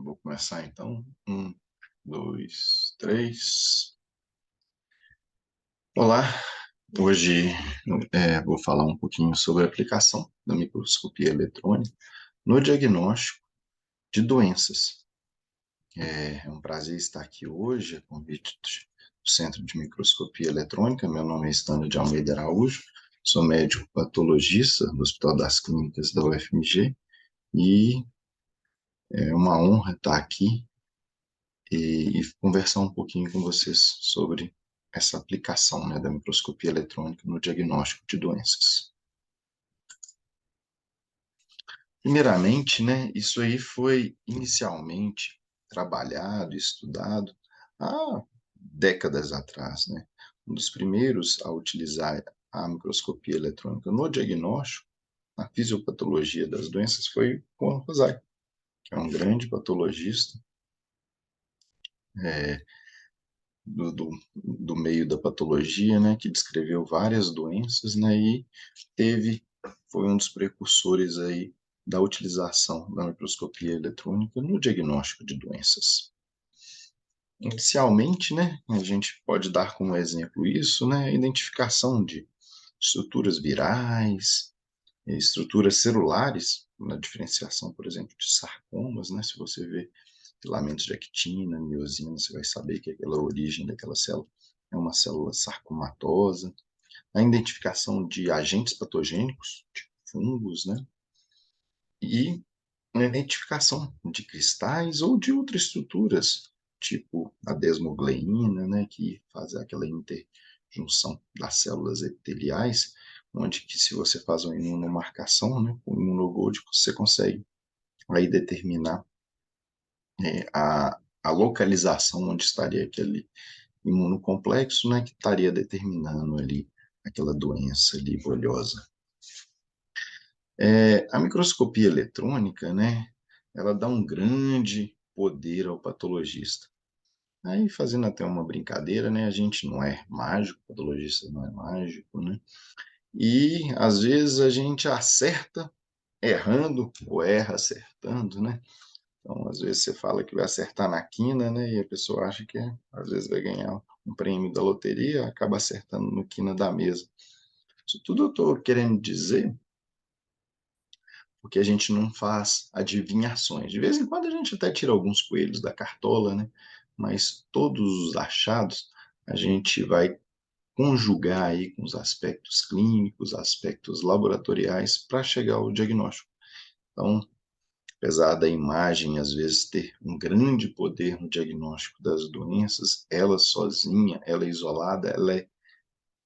Vou começar então. Um, dois, três. Olá, hoje vou falar um pouquinho sobre a aplicação da microscopia eletrônica no diagnóstico de doenças. É um prazer estar aqui hoje, a convite do Centro de Microscopia Eletrônica. Meu nome é Estânlio de Almeida Araújo, sou médico patologista do Hospital das Clínicas da UFMG e é uma honra estar aqui e conversar um pouquinho com vocês sobre essa aplicação, né, da microscopia eletrônica no diagnóstico de doenças. Primeiramente, né, isso aí foi inicialmente trabalhado, estudado há décadas atrás, né? Um dos primeiros a utilizar a microscopia eletrônica no diagnóstico, na fisiopatologia das doenças, foi Juan Rosai, que é um grande patologista, é, do meio da patologia, né, que descreveu várias doenças, né, e foi um dos precursores aí da utilização da microscopia eletrônica no diagnóstico de doenças. Inicialmente, né, a gente pode dar como exemplo isso, né, a identificação de estruturas virais, estruturas celulares, na diferenciação, por exemplo, de sarcomas, né, se você vê filamentos de actina, miosina, você vai saber que aquela origem daquela célula é uma célula sarcomatosa. A identificação de agentes patogênicos, tipo fungos, né? E a identificação de cristais ou de outras estruturas, tipo a desmogleína, né? Que faz aquela interjunção das células epiteliais, onde que se você faz uma imunomarcação, né? Com o imunogold, você consegue aí determinar a localização onde estaria aquele imunocomplexo, né, que estaria determinando ali aquela doença ali bolhosa. A microscopia eletrônica, né, ela dá um grande poder ao patologista. Aí, fazendo até uma brincadeira, né, a gente não é mágico, o patologista não é mágico, né, e às vezes a gente acerta errando ou erra acertando, né. Então, às vezes você fala que vai acertar na quina, né, e a pessoa acha que às vezes vai ganhar um prêmio da loteria, acaba acertando no quina da mesa. Isso tudo eu estou querendo dizer porque a gente não faz adivinhações. De vez em quando a gente até tira alguns coelhos da cartola, né? Mas todos os achados a gente vai conjugar aí com os aspectos clínicos, aspectos laboratoriais para chegar ao diagnóstico. Então, apesar da imagem às vezes ter um grande poder no diagnóstico das doenças, ela sozinha, ela isolada, ela é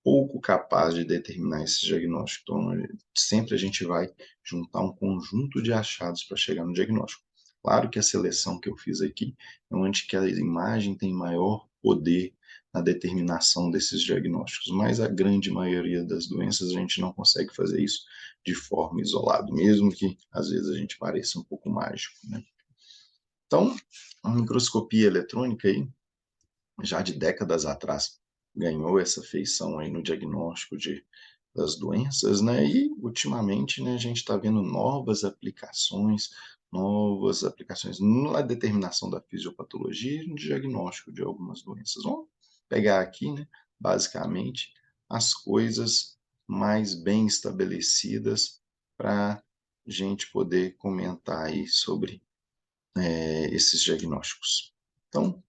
pouco capaz de determinar esse diagnóstico. Então, sempre a gente vai juntar um conjunto de achados para chegar no diagnóstico. Claro que a seleção que eu fiz aqui é onde que a imagem tem maior poder na determinação desses diagnósticos, mas a grande maioria das doenças a gente não consegue fazer isso de forma isolada, mesmo que às vezes a gente pareça um pouco mágico, né? Então, a microscopia eletrônica aí, já de décadas atrás, ganhou essa feição aí no diagnóstico das doenças, né? E ultimamente, né, a gente está vendo novas aplicações na determinação da fisiopatologia e no diagnóstico de algumas doenças. Vamos pegar aqui, né, basicamente, as coisas mais bem estabelecidas para a gente poder comentar aí sobre esses diagnósticos. Então,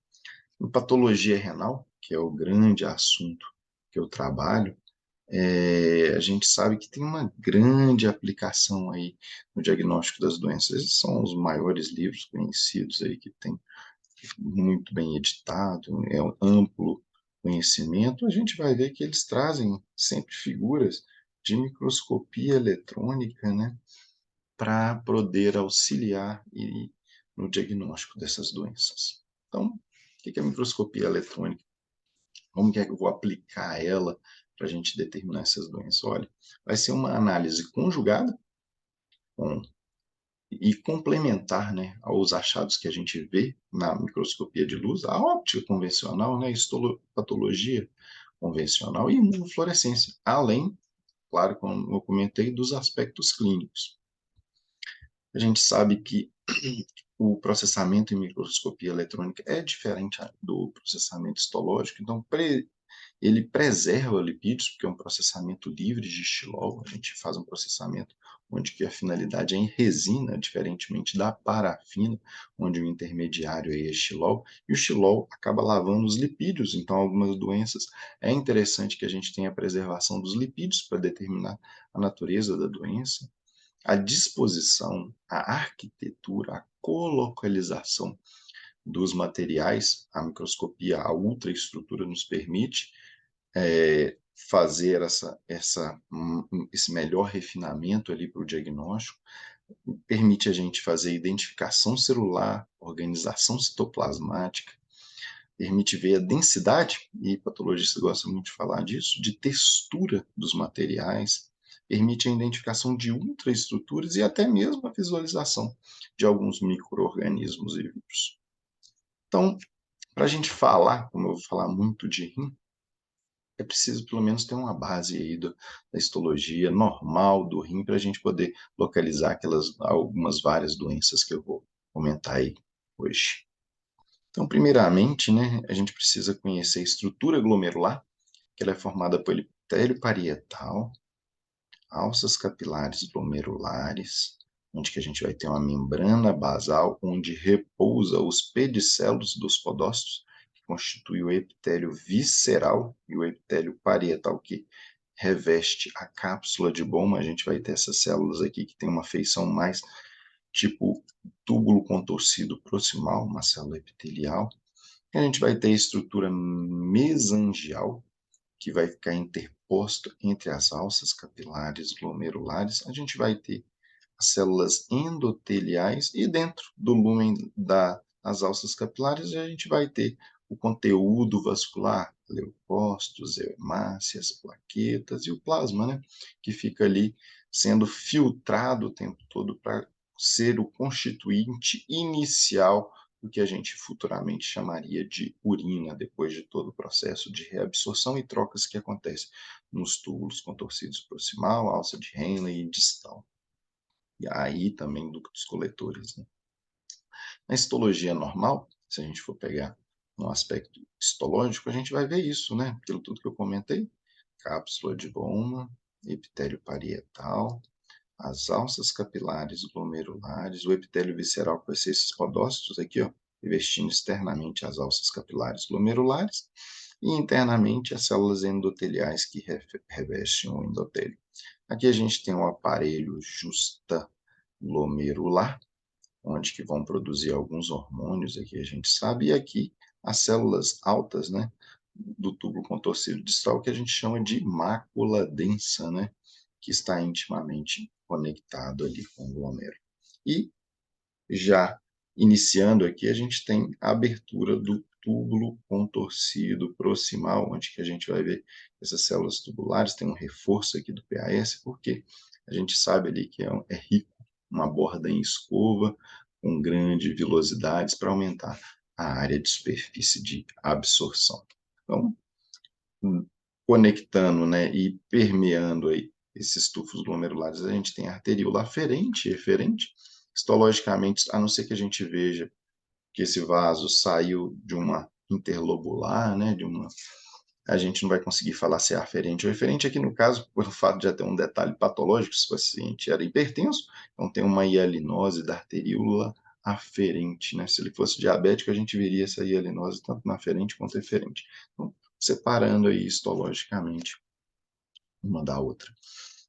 em patologia renal, que é o grande assunto que eu trabalho, a gente sabe que tem uma grande aplicação aí no diagnóstico das doenças. Esses são os maiores livros conhecidos aí que tem muito bem editado, é um amplo conhecimento. A gente vai ver que eles trazem sempre figuras de microscopia eletrônica, né, para poder auxiliar no diagnóstico dessas doenças. Então, o que é a microscopia eletrônica? Como que é que eu vou aplicar ela para a gente determinar essas doenças? Olha, vai ser uma análise conjugada com, e complementar, né, aos achados que a gente vê na microscopia de luz, a óptica convencional, né, histopatologia convencional e imunofluorescência, além, claro, como eu comentei, dos aspectos clínicos. A gente sabe que o processamento em microscopia eletrônica é diferente do processamento histológico, então ele preserva lipídios, porque é um processamento livre de xilol, a gente faz um processamento onde que a finalidade é em resina, diferentemente da parafina, onde o intermediário é xilol, e o xilol acaba lavando os lipídios, então algumas doenças é interessante que a gente tenha a preservação dos lipídios para determinar a natureza da doença, a disposição, a arquitetura, a colocalização dos materiais, a microscopia, a ultraestrutura nos permite fazer esse melhor refinamento ali para o diagnóstico, permite a gente fazer identificação celular, organização citoplasmática, permite ver a densidade, e patologista gosta muito de falar disso, de textura dos materiais, permite a identificação de ultraestruturas e até mesmo a visualização de alguns micro-organismos e vírus. Então, para a gente falar, como eu vou falar muito de rim, é preciso pelo menos ter uma base aí da histologia normal do rim para a gente poder localizar algumas várias doenças que eu vou comentar aí hoje. Então, primeiramente, né, a gente precisa conhecer a estrutura glomerular, que ela é formada por epitélio parietal, alças capilares glomerulares, onde que a gente vai ter uma membrana basal onde repousa os pedicelos dos podócitos, que constitui o epitélio visceral e o epitélio parietal, que reveste a cápsula de Bowman. A gente vai ter essas células aqui que tem uma feição mais tipo túbulo contorcido proximal, uma célula epitelial. E a gente vai ter a estrutura mesangial, que vai ficar interposto entre as alças capilares glomerulares. A gente vai ter as células endoteliais e dentro do lúmen das alças capilares a gente vai ter o conteúdo vascular, leucócitos, hemácias, plaquetas e o plasma, né, que fica ali sendo filtrado o tempo todo para ser o constituinte inicial do que a gente futuramente chamaria de urina, depois de todo o processo de reabsorção e trocas que acontecem nos túbulos contorcidos proximal, alça de Henle e distal. E aí também ductos coletores, né? Na histologia normal, se a gente for pegar no aspecto histológico, a gente vai ver isso, né? Aquilo tudo que eu comentei, cápsula de Bowman, epitélio parietal, as alças capilares glomerulares, o epitélio visceral, que vai ser esses podócitos aqui, ó, revestindo externamente as alças capilares glomerulares, e internamente as células endoteliais que revestem o endotélio. Aqui a gente tem o aparelho justaglomerular, onde que vão produzir alguns hormônios, aqui a gente sabe, e aqui as células altas, né, do tubo contorcido distal, que a gente chama de mácula densa, né, que está intimamente conectado ali com o glomero. E já iniciando aqui, a gente tem a abertura do túbulo contorcido proximal, onde que a gente vai ver essas células tubulares, tem um reforço aqui do PAS, porque a gente sabe ali que é rico, uma borda em escova, com grandes vilosidades para aumentar a área de superfície de absorção. Então, conectando, né, e permeando aí esses tufos glomerulares, a gente tem a arteríola aferente e eferente. Histologicamente, a não ser que a gente veja que esse vaso saiu de uma interlobular, né, a gente não vai conseguir falar se é aferente ou eferente. Aqui no caso, pelo fato de já ter um detalhe patológico, se o paciente era hipertenso, então tem uma hialinose da arteríola aferente, né? Se ele fosse diabético, a gente veria essa hialinose tanto na aferente quanto eferente. Então, separando aí histologicamente uma da outra.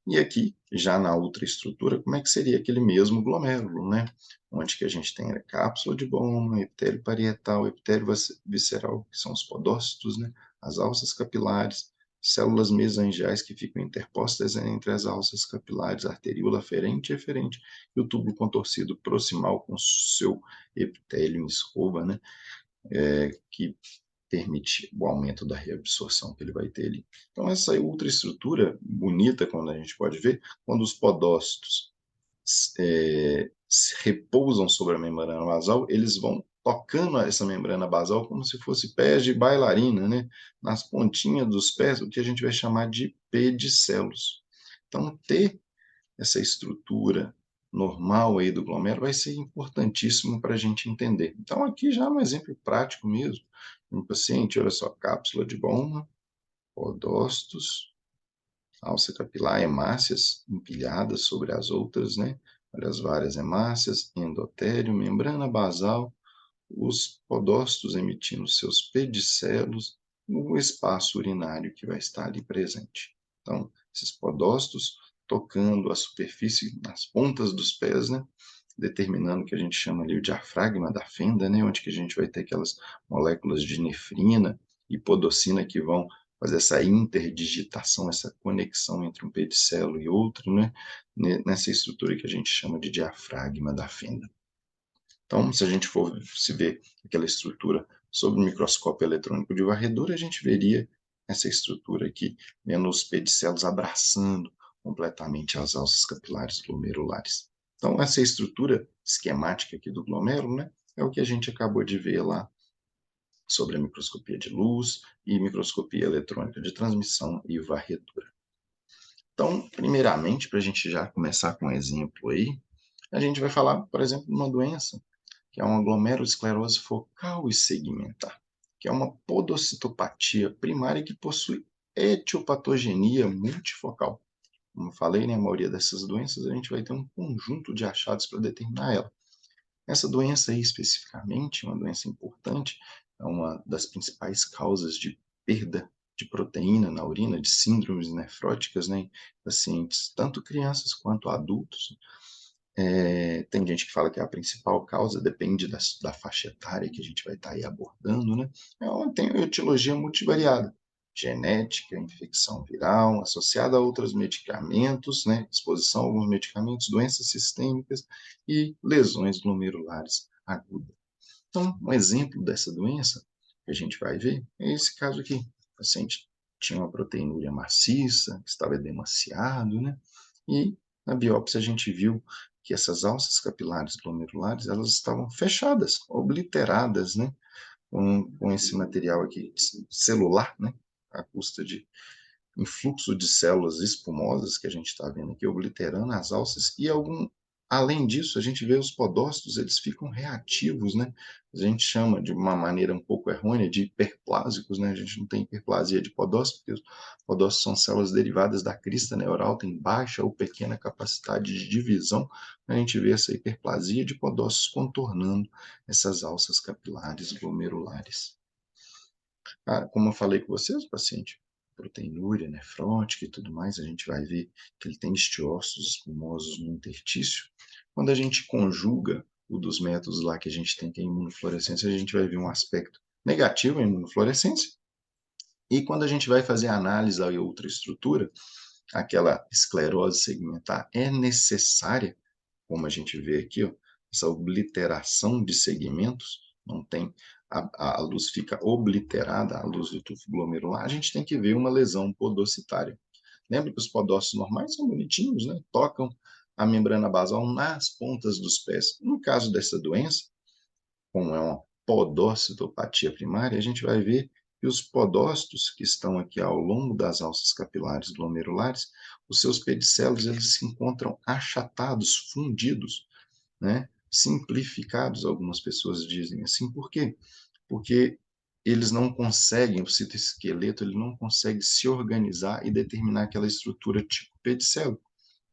E aqui, já na ultraestrutura, como é que seria aquele mesmo glomérulo, né? Onde que a gente tem a cápsula de Bowman, epitélio parietal, epitélio visceral, que são os podócitos, né? As alças capilares, células mesangiais que ficam interpostas entre as alças capilares, arteríola aferente e eferente, e o tubo contorcido proximal com seu epitélio em escova, né? Que permite o aumento da reabsorção que ele vai ter ali. Então, essa ultraestrutura bonita, quando a gente pode ver, quando os podócitos se repousam sobre a membrana basal, eles vão tocando essa membrana basal como se fosse pés de bailarina, né? Nas pontinhas dos pés, o que a gente vai chamar de pedicelos. Então, ter essa estrutura normal aí do glomérulo vai ser importantíssimo para a gente entender. Então, aqui já é um exemplo prático mesmo. Um paciente, olha só, cápsula de Bowman, podócitos, alça capilar, hemácias empilhadas sobre as outras, né? Olha as várias hemácias, endotélio, membrana basal, os podócitos emitindo seus pedicelos no espaço urinário que vai estar ali presente. Então, esses podócitos tocando a superfície nas pontas dos pés, né? Determinando o que a gente chama ali o diafragma da fenda, né? Onde que a gente vai ter aquelas moléculas de nefrina e podocina que vão fazer essa interdigitação, essa conexão entre um pedicelo e outro, né? Nessa estrutura que a gente chama de diafragma da fenda. Então, se a gente for se ver aquela estrutura sob o microscópio eletrônico de varredura, a gente veria essa estrutura aqui, vendo os pedicelos abraçando completamente as alças capilares glomerulares. Então, essa estrutura esquemática aqui do glomérulo, né, é o que a gente acabou de ver lá sobre a microscopia de luz e microscopia eletrônica de transmissão e varredura. Então, primeiramente, para a gente já começar com um exemplo aí, a gente vai falar, por exemplo, de uma doença que é uma glomerulosclerose focal e segmentar, que é uma podocitopatia primária que possui etiopatogenia multifocal. Como eu falei, né, a maioria dessas doenças a gente vai ter um conjunto de achados para determinar ela. Essa doença aí especificamente, uma doença importante, é uma das principais causas de perda de proteína na urina, de síndromes nefróticas, né, em pacientes, tanto crianças quanto adultos. Tem gente que fala que é a principal causa, depende da faixa etária que a gente vai estar aí abordando, né? Tem etiologia multivariada, genética, infecção viral, associada a outros medicamentos, né? Exposição a alguns medicamentos, doenças sistêmicas e lesões glomerulares agudas. Então, um exemplo dessa doença que a gente vai ver é esse caso aqui. O paciente tinha uma proteinúria maciça, estava edemaciado, né? E na biópsia a gente viu que essas alças capilares glomerulares, elas estavam fechadas, obliteradas, né? Com esse material aqui celular, né? À custa de influxo de células espumosas que a gente está vendo aqui, obliterando as alças, e além disso, a gente vê os podócitos, eles ficam reativos, né? A gente chama de uma maneira um pouco errônea de hiperplásicos, né? A gente não tem hiperplasia de podócitos, porque os podócitos são células derivadas da crista neural, tem baixa ou pequena capacidade de divisão. A gente vê essa hiperplasia de podócitos contornando essas alças capilares glomerulares. Como eu falei com vocês, o paciente proteinúria, nefrótica e tudo mais, a gente vai ver que ele tem estiócitos espumosos no intertício. Quando a gente conjuga o dos métodos lá que a gente tem, que é a imunofluorescência, a gente vai ver um aspecto negativo, a imunofluorescência. E quando a gente vai fazer a análise da outra estrutura, aquela esclerose segmentar é necessária, como a gente vê aqui, ó, essa obliteração de segmentos, não tem, a luz fica obliterada, a luz do tufo glomerular, a gente tem que ver uma lesão podocitária. Lembra que os podócitos normais são bonitinhos, né? Tocam a membrana basal nas pontas dos pés. No caso dessa doença, como é uma podocitopatia primária, a gente vai ver que os podócitos que estão aqui ao longo das alças capilares glomerulares, os seus pedicelos, eles se encontram achatados, fundidos, né? Simplificados, algumas pessoas dizem assim. Por quê? Porque eles não conseguem, o citoesqueleto, ele não consegue se organizar e determinar aquela estrutura tipo pedicelo,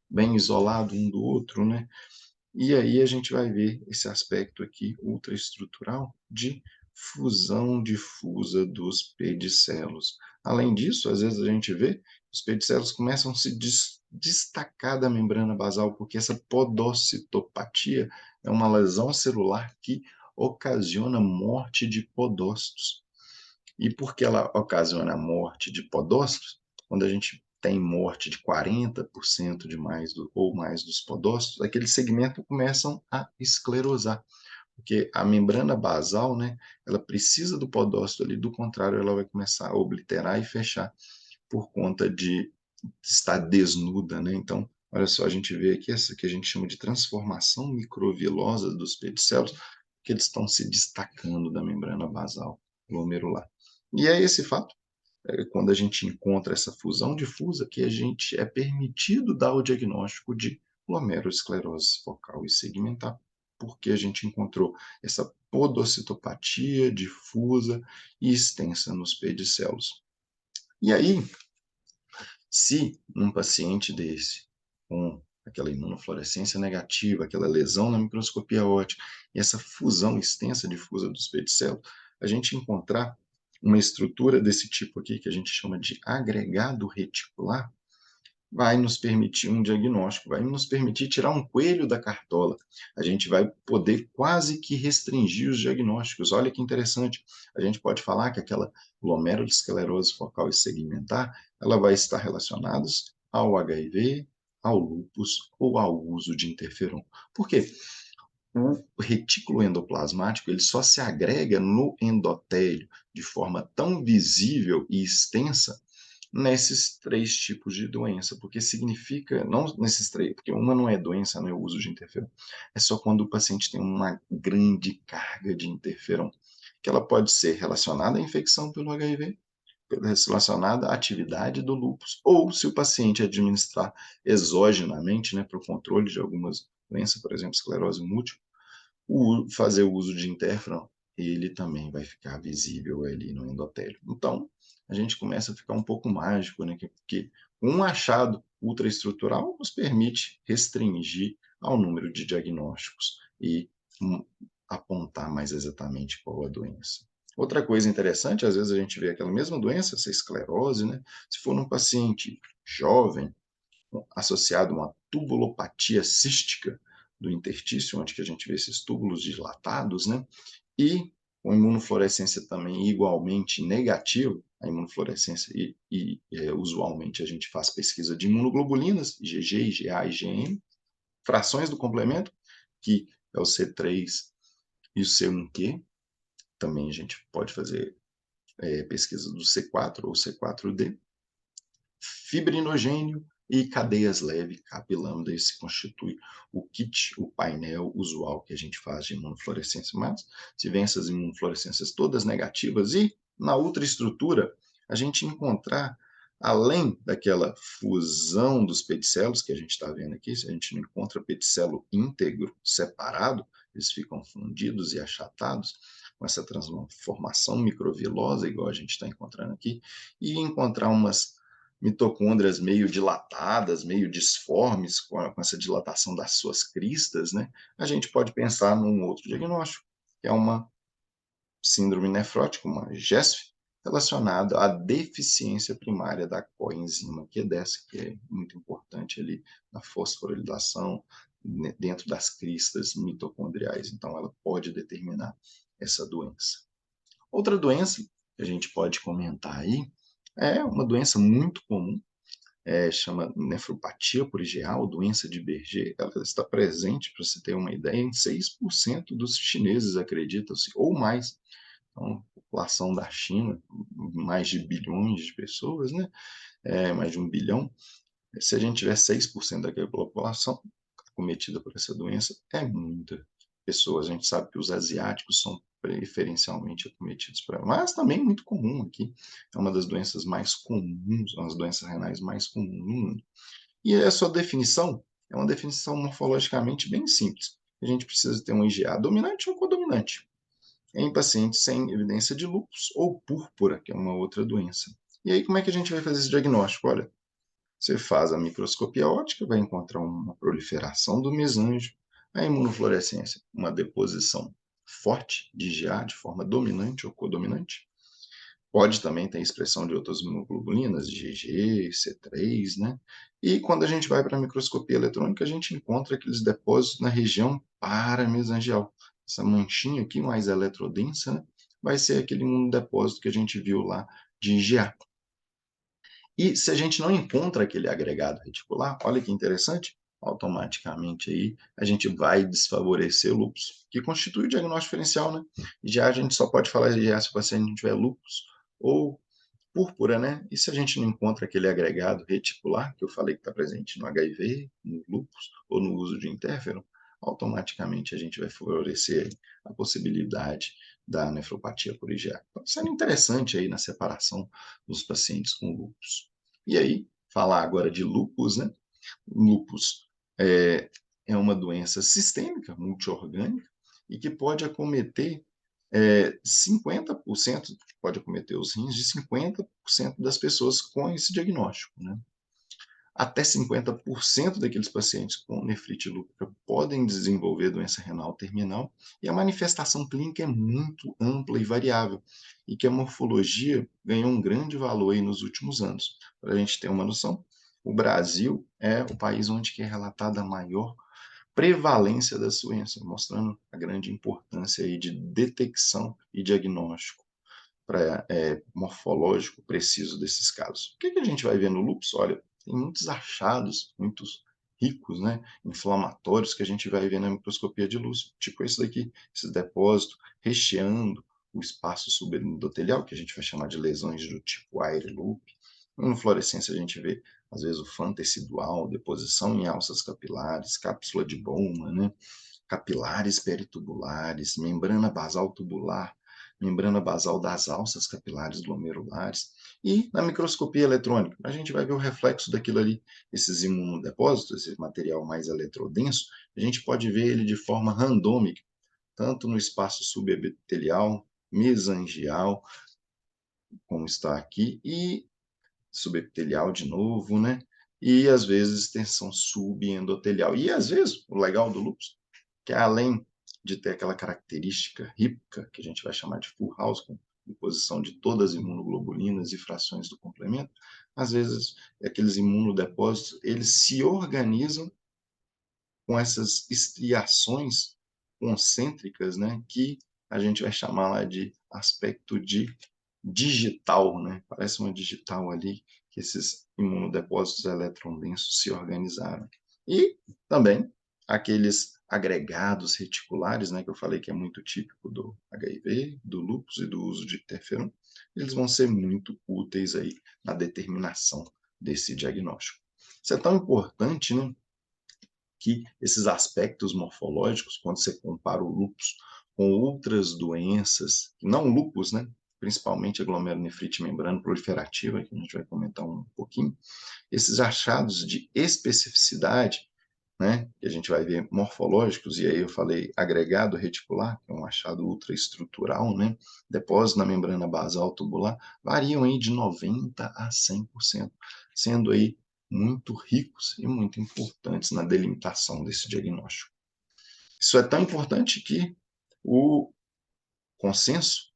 bem isolado um do outro, né? E aí a gente vai ver esse aspecto aqui ultraestrutural de fusão difusa dos pedicelos. Além disso, às vezes a gente vê os pedicelos começam a se destacar da membrana basal, porque essa podocitopatia é uma lesão celular que ocasiona morte de podócitos. E por que ela ocasiona a morte de podócitos? Quando a gente tem morte de 40% de mais ou mais dos podócitos, aqueles segmentos começam a esclerosar, porque a membrana basal, né, ela precisa do podócito ali, do contrário, ela vai começar a obliterar e fechar por conta de estar desnuda, né? Então, olha só, a gente vê aqui essa que a gente chama de transformação microvilosa dos pedicelos, que eles estão se destacando da membrana basal glomerular. E é esse fato, quando a gente encontra essa fusão difusa, que a gente é permitido dar o diagnóstico de glomerulosclerose focal e segmentar, porque a gente encontrou essa podocitopatia difusa e extensa nos pedicelos. E aí, se um paciente desse, com aquela imunofluorescência negativa, aquela lesão na microscopia óptica, e essa fusão extensa difusa dos pedicelos, a gente encontrar uma estrutura desse tipo aqui, que a gente chama de agregado reticular, vai nos permitir um diagnóstico, vai nos permitir tirar um coelho da cartola. A gente vai poder quase que restringir os diagnósticos. Olha que interessante. A gente pode falar que aquela glomerulosclerose focal e segmentar, ela vai estar relacionada ao HIV, ao lúpus ou ao uso de interferon. Por quê? O retículo endoplasmático ele só se agrega no endotélio de forma tão visível e extensa nesses três tipos de doença, porque significa, não nesses três, porque uma não é doença, não é o uso de interferon, é só quando o paciente tem uma grande carga de interferon, que ela pode ser relacionada à infecção pelo HIV, relacionada à atividade do lúpus, ou se o paciente administrar exogenamente, né, para o controle de algumas doenças, por exemplo, esclerose múltipla, fazer o uso de interferon, ele também vai ficar visível ali no endotélio. Então, a gente começa a ficar um pouco mágico, né? Porque um achado ultraestrutural nos permite restringir ao número de diagnósticos e apontar mais exatamente qual a doença. Outra coisa interessante, às vezes a gente vê aquela mesma doença, essa esclerose, né? Se for num paciente jovem, associado a uma tubulopatia cística do interstício, onde que a gente vê esses túbulos dilatados, né? E com imunofluorescência também igualmente negativa, a imunofluorescência usualmente a gente faz pesquisa de imunoglobulinas, IgG, IgA, IgM, frações do complemento, que é o C3 e o C1q, também a gente pode fazer pesquisa do C4 ou C4d, fibrinogênio e cadeias leves, capilâmida, esse constitui o kit, o painel usual que a gente faz de imunofluorescência. Mas, se vem essas imunofluorescências todas negativas e na ultraestrutura, a gente encontrar, além daquela fusão dos pedicelos que a gente está vendo aqui, se a gente não encontra pedicelo íntegro, separado, eles ficam fundidos e achatados, com essa transformação microvilosa, igual a gente está encontrando aqui, e encontrar umas mitocôndrias meio dilatadas, meio disformes, com essa dilatação das suas cristas, né? A gente pode pensar num outro diagnóstico, que é uma síndrome nefrótica, uma GESF, relacionada à deficiência primária da coenzima Q10, que é muito importante ali na fosforilação dentro das cristas mitocondriais. Então, ela pode determinar essa doença. Outra doença que a gente pode comentar aí é uma doença muito comum, chama nefropatia por IgA, ou doença de Berger. Ela está presente, para você ter uma ideia, em 6% dos chineses, acredita-se, ou mais. Então, a população da China, mais de bilhões de pessoas, né? Mais de 1 bilhão. Se a gente tiver 6% daquela população acometida por essa doença, é muita pessoa. A gente sabe que os asiáticos são preferencialmente acometidos por ela, mas também muito comum aqui. É uma das doenças mais comuns, uma das doenças renais mais comuns no mundo. E a sua definição é uma definição morfologicamente bem simples. A gente precisa ter um IgA dominante ou codominante em pacientes sem evidência de lúpus ou púrpura, que é uma outra doença. E aí, como é que a gente vai fazer esse diagnóstico? Olha, você faz a microscopia óptica, vai encontrar uma proliferação do mesanjo, a imunofluorescência, uma deposição forte de IgA de forma dominante ou codominante. Pode também ter expressão de outras imunoglobulinas, IgG, C3, né? E quando a gente vai para a microscopia eletrônica, a gente encontra aqueles depósitos na região paramesangial. Essa manchinha aqui mais eletrodensa, né? Vai ser aquele imunodepósito que a gente viu lá de IgA. E se a gente não encontra aquele agregado reticular, olha que interessante, automaticamente aí a gente vai desfavorecer o lúpus, que constitui o diagnóstico diferencial, né? E já a gente só pode falar de se o paciente não tiver lúpus ou púrpura, né? E se a gente não encontra aquele agregado reticular, que eu falei que está presente no HIV, no lúpus ou no uso de interferon, automaticamente a gente vai favorecer a possibilidade da nefropatia por IgA. Então, sendo interessante aí na separação dos pacientes com lúpus. E aí, falar agora de lúpus, né? Lúpus é, é uma doença sistêmica, multiorgânica, e que pode acometer 50%, pode acometer os rins de 50% das pessoas com esse diagnóstico, né? Até 50% daqueles pacientes com nefrite lúpica podem desenvolver doença renal terminal, e a manifestação clínica é muito ampla e variável, e que a morfologia ganhou um grande valor aí nos últimos anos. Para a gente ter uma noção, o Brasil é o país onde é relatada a maior prevalência da doença, mostrando a grande importância aí de detecção e diagnóstico morfológico preciso desses casos. O que a gente vai ver no lúpus? Olha, tem muitos achados, muitos ricos, né, inflamatórios que a gente vai ver na microscopia de luz, tipo esse daqui, esses depósitos recheando o espaço subendotelial, que a gente vai chamar de lesões do tipo aire loop. No fluorescência a gente vê, às vezes, o fã tecidual, deposição em alças capilares, cápsula de Bowman, né, capilares peritubulares, membrana basal tubular, membrana basal das alças capilares glomerulares. E na microscopia eletrônica, a gente vai ver o reflexo daquilo ali, esses imunodepósitos, esse material mais eletrodenso, a gente pode ver ele de forma randômica, tanto no espaço subepitelial, mesangial, como está aqui, e subepitelial de novo, né? E às vezes extensão subendotelial. E às vezes, o legal do lúpus, que é além de ter aquela característica rica, que a gente vai chamar de full house, com composição de todas as imunoglobulinas e frações do complemento, às vezes aqueles imunodepósitos, eles se organizam com essas estriações concêntricas, né, que a gente vai chamar lá de aspecto de digital, né? Parece uma digital ali, que esses imunodepósitos eletrondensos se organizaram. E também aqueles agregados reticulares, né, que eu falei que é muito típico do HIV, do lúpus e do uso de interferon, eles vão ser muito úteis aí na determinação desse diagnóstico. Isso é tão importante, né, que esses aspectos morfológicos, quando você compara o lúpus com outras doenças, não lúpus, né? Principalmente a glomerulonefrite membrana proliferativa, que a gente vai comentar um pouquinho, esses achados de especificidade, né, que a gente vai ver morfológicos, e aí eu falei agregado reticular, que é um achado ultraestrutural, né, depósito na membrana basal tubular, variam aí de 90% a 100%, sendo aí muito ricos e muito importantes na delimitação desse diagnóstico. Isso é tão importante que o consenso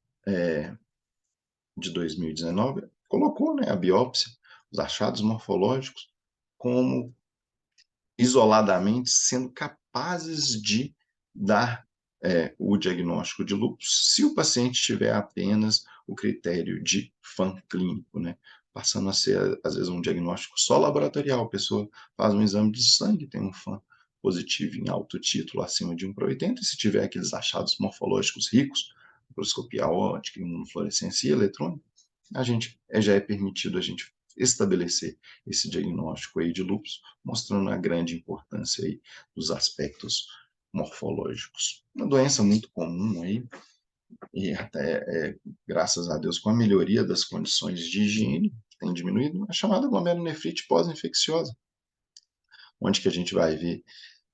de 2019 colocou, né, a biópsia, os achados morfológicos, como isoladamente sendo capazes de dar o diagnóstico de lúpus se o paciente tiver apenas o critério de FAM clínico, né? Passando a ser, às vezes, um diagnóstico só laboratorial. A pessoa faz um exame de sangue, tem um FAM positivo em alto título, acima de 1/80, e se tiver aqueles achados morfológicos ricos, microscopia óptica, imunofluorescência e eletrônica, a gente já é permitido a gente estabelecer esse diagnóstico aí de lúpus, mostrando a grande importância aí dos aspectos morfológicos. Uma doença muito comum aí, e até, graças a Deus, com a melhoria das condições de higiene, tem diminuído, a chamada glomerulonefrite pós-infecciosa, onde que a gente vai ver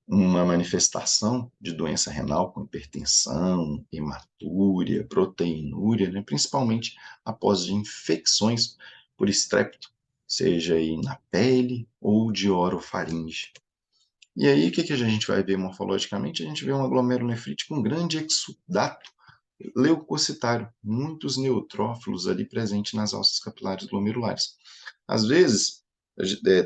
uma manifestação de doença renal com hipertensão, hematúria, proteinúria, né, principalmente após infecções por estrepto, seja aí na pele ou de orofaringe. E aí, o que a gente vai ver morfologicamente? A gente vê uma glomerulonefrite com grande exudato leucocitário, muitos neutrófilos ali presentes nas alças capilares glomerulares. Às vezes,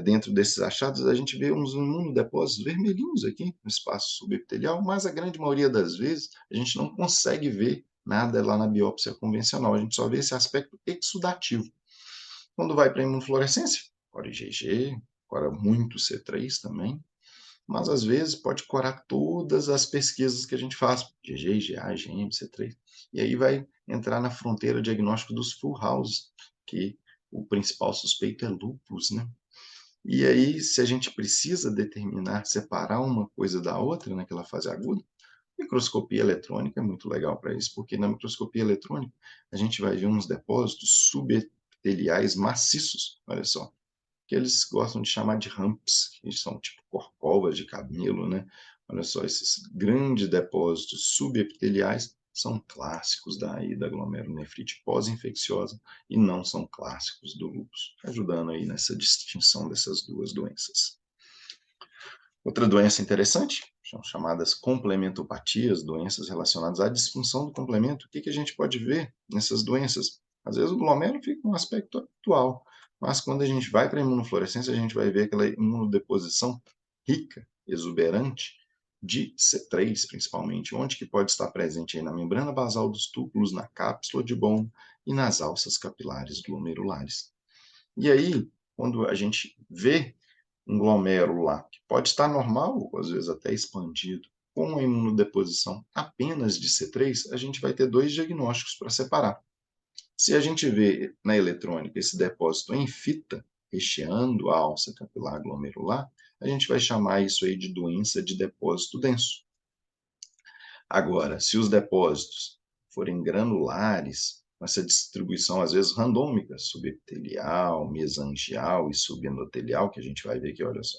dentro desses achados, a gente vê uns imunodepósitos vermelhinhos aqui no espaço subepitelial, mas a grande maioria das vezes a gente não consegue ver nada lá na biópsia convencional, a gente só vê esse aspecto exudativo. Quando vai para a imunofluorescência, cora IgG, cora muito C3 também, mas às vezes pode corar todas as pesquisas que a gente faz, GG, IgA, IgM, C3, e aí vai entrar na fronteira diagnóstico dos full houses, que o principal suspeito é lúpus, né? E aí, se a gente precisa determinar, separar uma coisa da outra naquela fase aguda, microscopia eletrônica é muito legal para isso, porque na microscopia eletrônica a gente vai ver uns depósitos subepiteliais maciços, olha só, que eles gostam de chamar de humps, que são tipo corcovas de camelo, né. Olha só, esses grandes depósitos subepiteliais são clássicos da glomerulonefrite pós-infecciosa e não são clássicos do lúpus, ajudando aí nessa distinção dessas 2 doenças. Outra doença interessante são chamadas complementopatias, doenças relacionadas à disfunção do complemento. O que a gente pode ver nessas doenças? Às vezes o glomérulo fica com um aspecto habitual, mas quando a gente vai para a imunofluorescência, a gente vai ver aquela imunodeposição rica, exuberante, de C3, principalmente, onde que pode estar presente aí na membrana basal dos túbulos, na cápsula de Bowman e nas alças capilares glomerulares. E aí, quando a gente vê um glomérulo lá, que pode estar normal, ou às vezes até expandido, com a imunodeposição apenas de C3, a gente vai ter 2 diagnósticos para separar. Se a gente vê na eletrônica esse depósito em fita, recheando a alça capilar glomerular, a gente vai chamar isso aí de doença de depósito denso. Agora, se os depósitos forem granulares, com essa distribuição às vezes randômica, subepitelial, mesangial e subendotelial, que a gente vai ver aqui, olha só,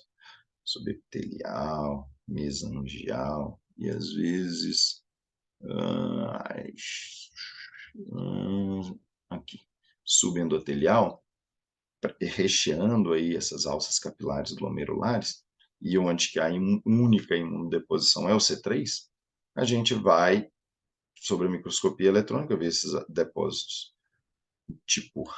subepitelial, mesangial e às vezes aqui, subendotelial, recheando aí essas alças capilares glomerulares, e onde que a única imunodeposição é o C3, a gente vai, sobre a microscopia eletrônica, ver esses depósitos, tipo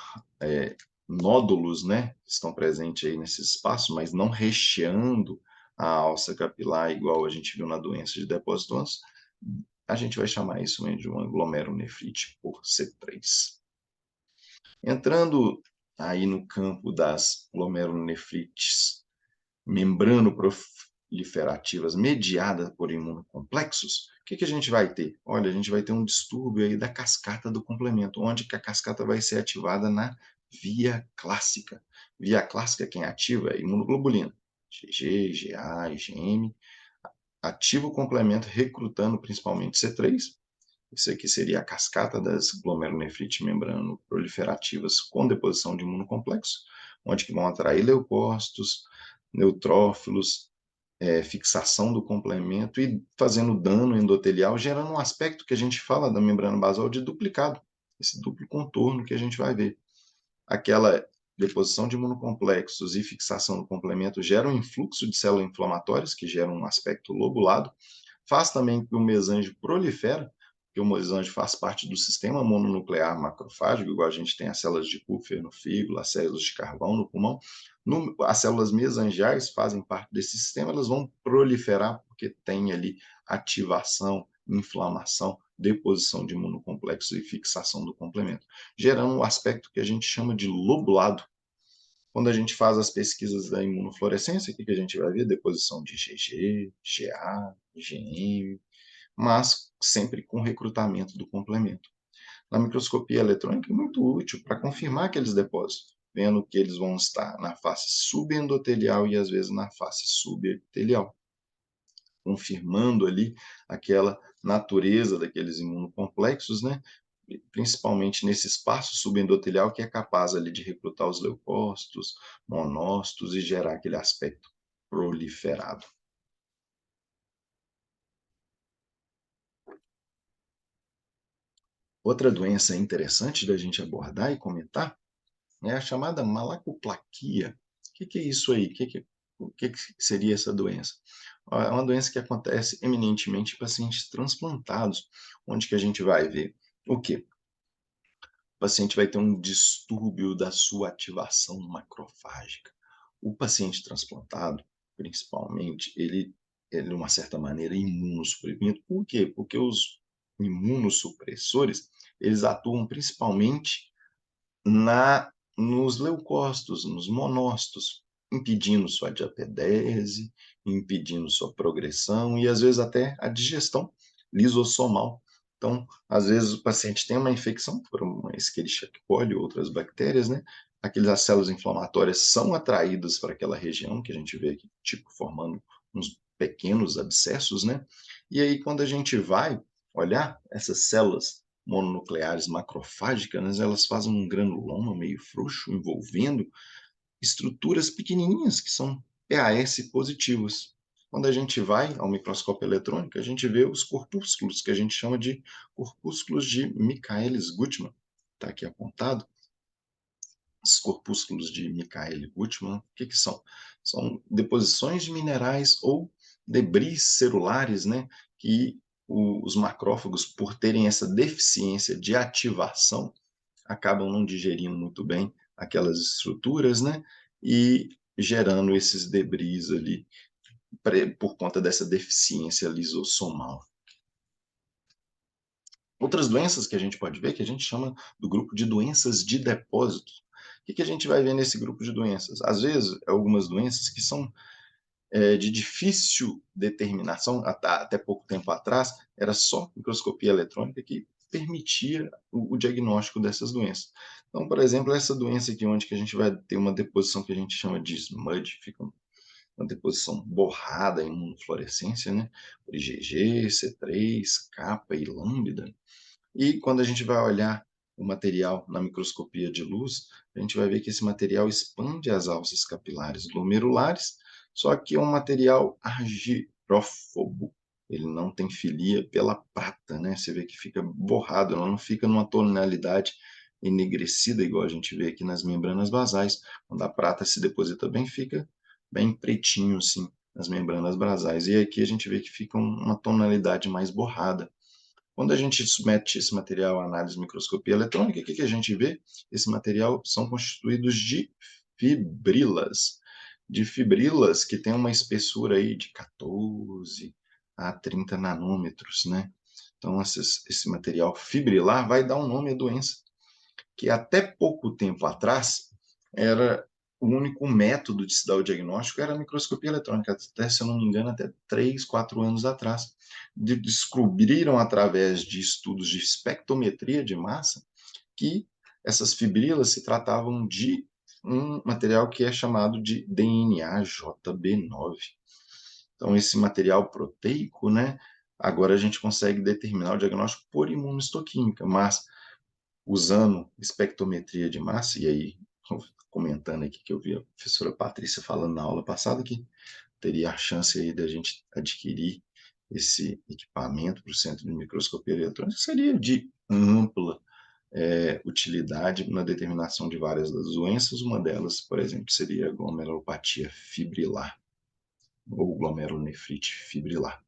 nódulos, né, que estão presentes aí nesse espaço, mas não recheando a alça capilar igual a gente viu na doença de depósito ânus, a gente vai chamar isso de uma glomerulonefrite por C3. Entrando aí no campo das glomerulonefrites membranoproliferativas mediadas por imunocomplexos, o que a gente vai ter? Olha, a gente vai ter um distúrbio aí da cascata do complemento, onde que a cascata vai ser ativada na via clássica. Via clássica, quem ativa é a imunoglobulina, GG, GA, IgM, ativa o complemento recrutando principalmente C3. Isso aqui seria a cascata das glomerulonefrites membranoproliferativas com deposição de imunocomplexo, onde que vão atrair leucócitos, neutrófilos, fixação do complemento e fazendo dano endotelial, gerando um aspecto que a gente fala da membrana basal de duplicado, esse duplo contorno que a gente vai ver. Aquela deposição de imunocomplexos e fixação do complemento gera um influxo de células inflamatórias, que gera um aspecto lobulado, faz também que o mesanjo prolifera, porque o mesanjo faz parte do sistema mononuclear macrofágico, igual a gente tem as células de Kupffer no fígado, as células de carvão no pulmão. As células mesangiais fazem parte desse sistema, elas vão proliferar porque tem ali ativação, inflamação, deposição de imunocomplexos e fixação do complemento, gerando um aspecto que a gente chama de lobulado. Quando a gente faz as pesquisas da imunofluorescência, o que a gente vai ver? Deposição de GG, GA, IgM, mas sempre com recrutamento do complemento. Na microscopia eletrônica é muito útil para confirmar aqueles depósitos, vendo que eles vão estar na face subendotelial e às vezes na face subepitelial, confirmando ali aquela natureza daqueles imunocomplexos, né? Principalmente nesse espaço subendotelial que é capaz ali de recrutar os leucócitos, monócitos e gerar aquele aspecto proliferado. Outra doença interessante da gente abordar e comentar é a chamada malacoplaquia. O que é isso aí? O que seria essa doença? É uma doença que acontece eminentemente em pacientes transplantados, onde que a gente vai ver o quê? O paciente vai ter um distúrbio da sua ativação macrofágica. O paciente transplantado, principalmente, ele de uma certa maneira, imunossuprimido. Por quê? Porque os imunossupressores, eles atuam principalmente nos leucócitos, nos monócitos, impedindo sua diapedese, impedindo sua progressão e às vezes até a digestão lisossomal. Então, às vezes o paciente tem uma infecção por uma Escherichia coli, outras bactérias, né? Aquelas células inflamatórias são atraídas para aquela região que a gente vê aqui, tipo formando uns pequenos abscessos, né? E aí quando a gente vai olhar essas células mononucleares macrofágicas, elas fazem um granuloma meio frouxo, envolvendo estruturas pequenininhas que são PAS positivas. Quando a gente vai ao microscópio eletrônico, a gente vê os corpúsculos, que a gente chama de corpúsculos de Michaelis-Guttmann. Está aqui apontado. Os corpúsculos de Michaelis-Guttmann, o que são? São deposições de minerais ou debris celulares, né, que os macrófagos, por terem essa deficiência de ativação, acabam não digerindo muito bem aquelas estruturas, né, e gerando esses debris ali por conta dessa deficiência lisossomal. Outras doenças que a gente pode ver, que a gente chama do grupo de doenças de depósito. O que a gente vai ver nesse grupo de doenças? Às vezes, algumas doenças que são de difícil determinação, até pouco tempo atrás, era só microscopia eletrônica que permitia o diagnóstico dessas doenças. Então, por exemplo, essa doença aqui, onde que a gente vai ter uma deposição que a gente chama de SMUD, fica uma deposição borrada em imunofluorescência, né? Por IgG, C3, capa e lambda. E quando a gente vai olhar o material na microscopia de luz, a gente vai ver que esse material expande as alças capilares glomerulares, só que é um material argirófobo. Ele não tem filia pela prata, né? Você vê que fica borrado, ela não fica numa tonalidade enegrecida, igual a gente vê aqui nas membranas basais. Quando a prata se deposita bem, fica bem pretinho, assim, nas membranas basais. E aqui a gente vê que fica uma tonalidade mais borrada. Quando a gente submete esse material à análise de microscopia eletrônica, o que a gente vê? Esse material são constituídos de fibrilas que tem uma espessura aí de 14 a 30 nanômetros, né? Então, esse material fibrilar vai dar um nome à doença, que até pouco tempo atrás era o único método de se dar o diagnóstico era a microscopia eletrônica, até, se eu não me engano, até 3, 4 anos atrás. Descobriram, através de estudos de espectrometria de massa, que essas fibrilas se tratavam de um material que é chamado de DNA JB9. Então, esse material proteico, né, agora a gente consegue determinar o diagnóstico por imunohistoquímica, mas usando espectrometria de massa, e aí, comentando aqui que eu vi a professora Patrícia falando na aula passada, que teria a chance aí da gente adquirir esse equipamento para o Centro de Microscopia Eletrônica, seria de ampla utilidade na determinação de várias das doenças. Uma delas, por exemplo, seria a glomerulopatia fibrilar, ou glomerulonefrite fibrilar.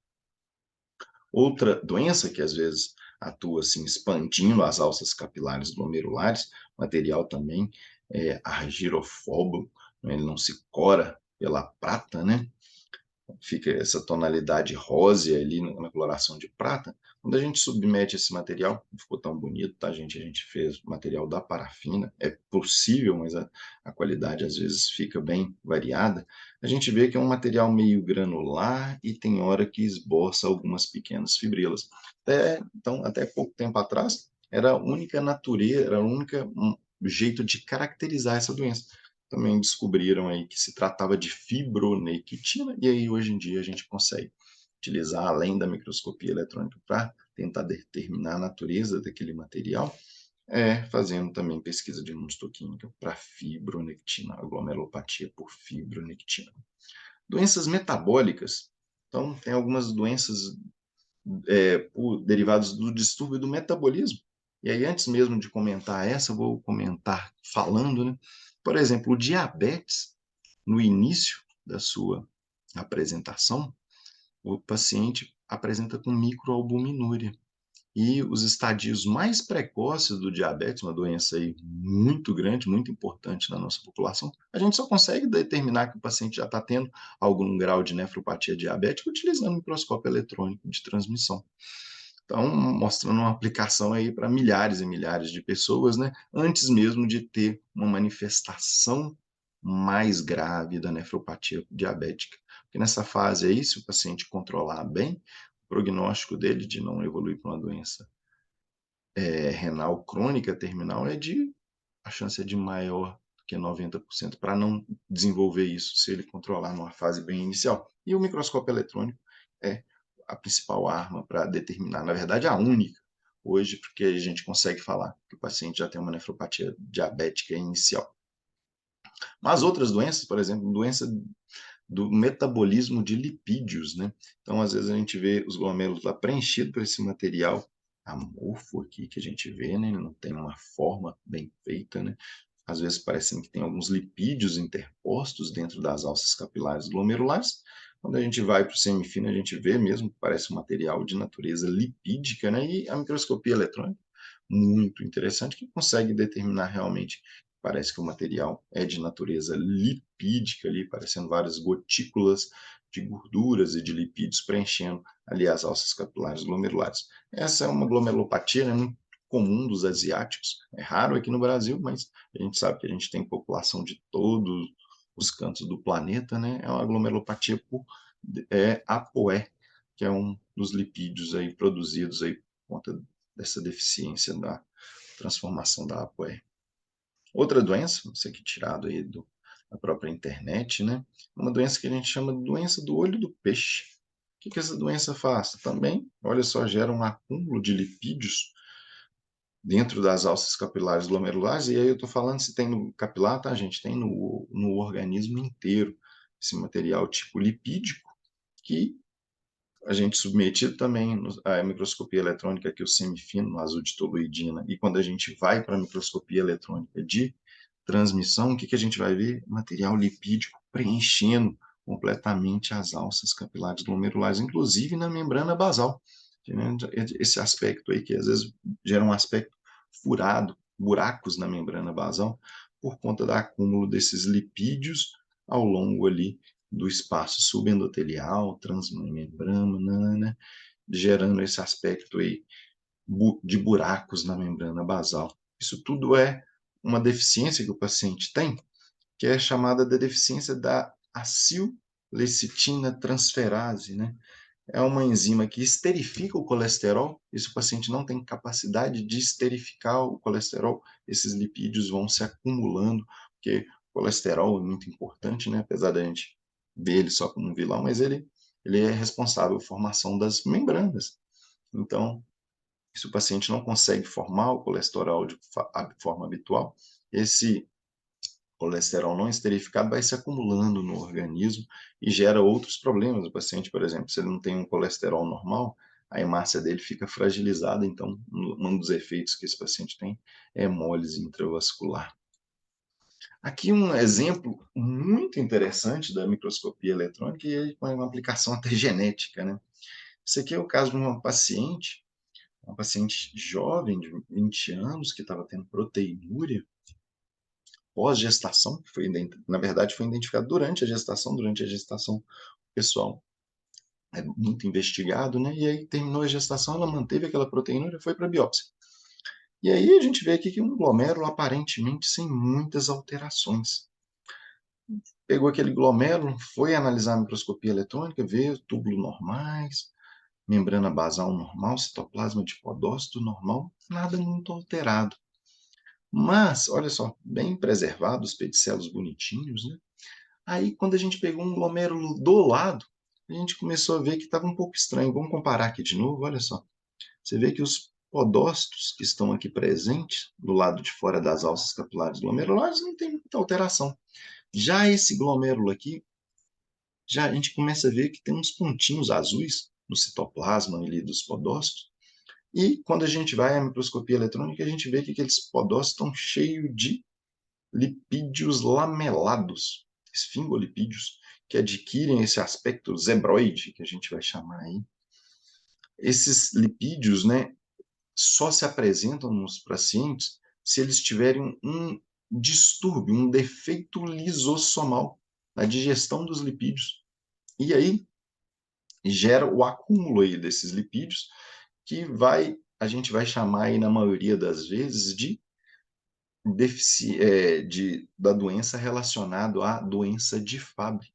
Outra doença que às vezes atua assim, expandindo as alças capilares glomerulares, material também argirofobo, né? Ele não se cora pela prata, né? Fica essa tonalidade rósea ali na coloração de prata. Quando a gente submete esse material, não ficou tão bonito, tá, gente? A gente fez material da parafina, é possível, mas a qualidade às vezes fica bem variada. A gente vê que é um material meio granular e tem hora que esboça algumas pequenas fibrilas. Então, até pouco tempo atrás, era a única natureza, era a única jeito de caracterizar essa doença. Também descobriram aí que se tratava de fibronectina, e aí hoje em dia a gente consegue utilizar, além da microscopia eletrônica, para tentar determinar a natureza daquele material, fazendo também pesquisa de imunohistoquímica para fibronectina, aglomerulopatia por fibronectina. Doenças metabólicas. Então, tem algumas doenças derivadas do distúrbio do metabolismo. E aí, antes mesmo de comentar essa, eu vou comentar falando, né? Por exemplo, o diabetes, no início da sua apresentação, o paciente apresenta com microalbuminúria. E os estadios mais precoces do diabetes, uma doença aí muito grande, muito importante na nossa população, a gente só consegue determinar que o paciente já está tendo algum grau de nefropatia diabética utilizando o microscópio eletrônico de transmissão. Então, mostrando uma aplicação aí para milhares e milhares de pessoas, né? Antes mesmo de ter uma manifestação mais grave da nefropatia diabética. Porque nessa fase aí, se o paciente controlar bem, o prognóstico dele de não evoluir para uma doença renal crônica terminal a chance é de maior que 90% para não desenvolver isso, se ele controlar numa fase bem inicial. E o microscópio eletrônico é a principal arma para determinar, na verdade, a única hoje, porque a gente consegue falar que o paciente já tem uma nefropatia diabética inicial. Mas outras doenças, por exemplo, doença do metabolismo de lipídios, né? Então, às vezes a gente vê os glomérulos lá preenchidos por esse material amorfo aqui que a gente vê, né? Ele não tem uma forma bem feita, né? Às vezes parecem que tem alguns lipídios interpostos dentro das alças capilares glomerulares. Quando a gente vai para o semifino, a gente vê mesmo que parece um material de natureza lipídica, né? E a microscopia eletrônica, muito interessante, que consegue determinar realmente, parece que o material é de natureza lipídica ali, parecendo várias gotículas de gorduras e de lipídios preenchendo ali as alças capilares glomerulares. Essa é uma glomerulopatia, né, muito comum dos asiáticos, é raro aqui no Brasil, mas a gente sabe que a gente tem população de todos os cantos do planeta, né? É uma glomerulopatia por ApoE, que é um dos lipídios aí produzidos aí por conta dessa deficiência da transformação da ApoE. Outra doença, isso aqui tirado aí da própria internet, né? Uma doença que a gente chama de doença do olho do peixe. O que essa doença faz? Também, olha só, gera um acúmulo de lipídios dentro das alças capilares glomerulares, e aí eu estou falando se tem no capilar, tá, gente? Tem no organismo inteiro esse material tipo lipídico, que a gente submetido também à microscopia eletrônica, que é o semifino, no azul de toluidina, e quando a gente vai para a microscopia eletrônica de transmissão, o que a gente vai ver? Material lipídico preenchendo completamente as alças capilares glomerulares, inclusive na membrana basal. Esse aspecto aí, que às vezes gera um aspecto furado, buracos na membrana basal, por conta do acúmulo desses lipídios ao longo ali do espaço subendotelial, transmembrana, né, gerando esse aspecto aí de buracos na membrana basal. Isso tudo é uma deficiência que o paciente tem, que é chamada de deficiência da acillecitina transferase, né? É uma enzima que esterifica o colesterol, e se o paciente não tem capacidade de esterificar o colesterol, esses lipídios vão se acumulando, porque o colesterol é muito importante, né? Apesar da gente ver ele só como um vilão, mas ele é responsável pela formação das membranas. Então, se o paciente não consegue formar o colesterol de forma habitual, esse colesterol não esterificado vai se acumulando no organismo e gera outros problemas. O paciente, por exemplo, se ele não tem um colesterol normal, a hemácia dele fica fragilizada, então um dos efeitos que esse paciente tem é hemólise intravascular. Aqui um exemplo muito interessante da microscopia eletrônica e com uma aplicação até genética, né? Esse aqui é o caso de uma paciente jovem de 20 anos que estava tendo proteinúria pós-gestação, que foi, na verdade foi identificado durante a gestação pessoal é muito investigado, né? E aí terminou a gestação, ela manteve aquela proteinúria e foi para a biópsia. E aí a gente vê aqui que um glomérulo aparentemente sem muitas alterações. Pegou aquele glomérulo, foi analisar a microscopia eletrônica, vê túbulos normais, membrana basal normal, citoplasma de podócito normal, nada muito alterado. Mas, olha só, bem preservados, os pedicelos bonitinhos, né? Aí, quando a gente pegou um glomérulo do lado, a gente começou a ver que estava um pouco estranho. Vamos comparar aqui de novo, olha só. Você vê que os podócitos que estão aqui presentes, do lado de fora das alças capilares glomerulares, não tem muita alteração. Já esse glomérulo aqui, já a gente começa a ver que tem uns pontinhos azuis no citoplasma ali dos podócitos. E quando a gente vai à microscopia eletrônica, a gente vê que aqueles podócitos estão cheios de lipídios lamelados, esfingolipídios, que adquirem esse aspecto zebroide, que a gente vai chamar aí. Esses lipídios, né, só se apresentam nos pacientes se eles tiverem um distúrbio, um defeito lisossomal na digestão dos lipídios. E aí gera o acúmulo aí desses lipídios, que a gente vai chamar aí, na maioria das vezes, da doença relacionada à doença de Fabry.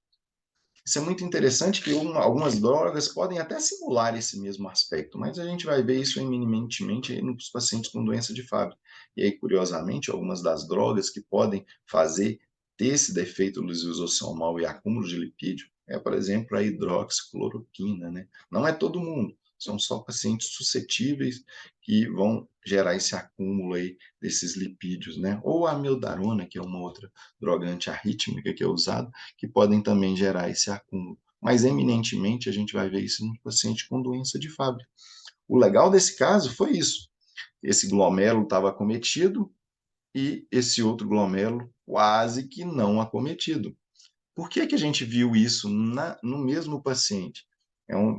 Isso é muito interessante que algumas drogas podem até simular esse mesmo aspecto, mas a gente vai ver isso eminentemente nos pacientes com doença de Fabry. E aí, curiosamente, algumas das drogas que podem fazer ter esse defeito lisossomal e acúmulo de lipídio é, por exemplo, a hidroxicloroquina, né? Não é todo mundo, são só pacientes suscetíveis que vão gerar esse acúmulo aí desses lipídios, né? Ou a amiodarona, que é uma outra droga antiarrítmica que é usada, que podem também gerar esse acúmulo. Mas eminentemente a gente vai ver isso no paciente com doença de Fabry. O legal desse caso foi isso. Esse glomérulo estava acometido e esse outro glomérulo quase que não acometido. Por que que a gente viu isso no mesmo paciente?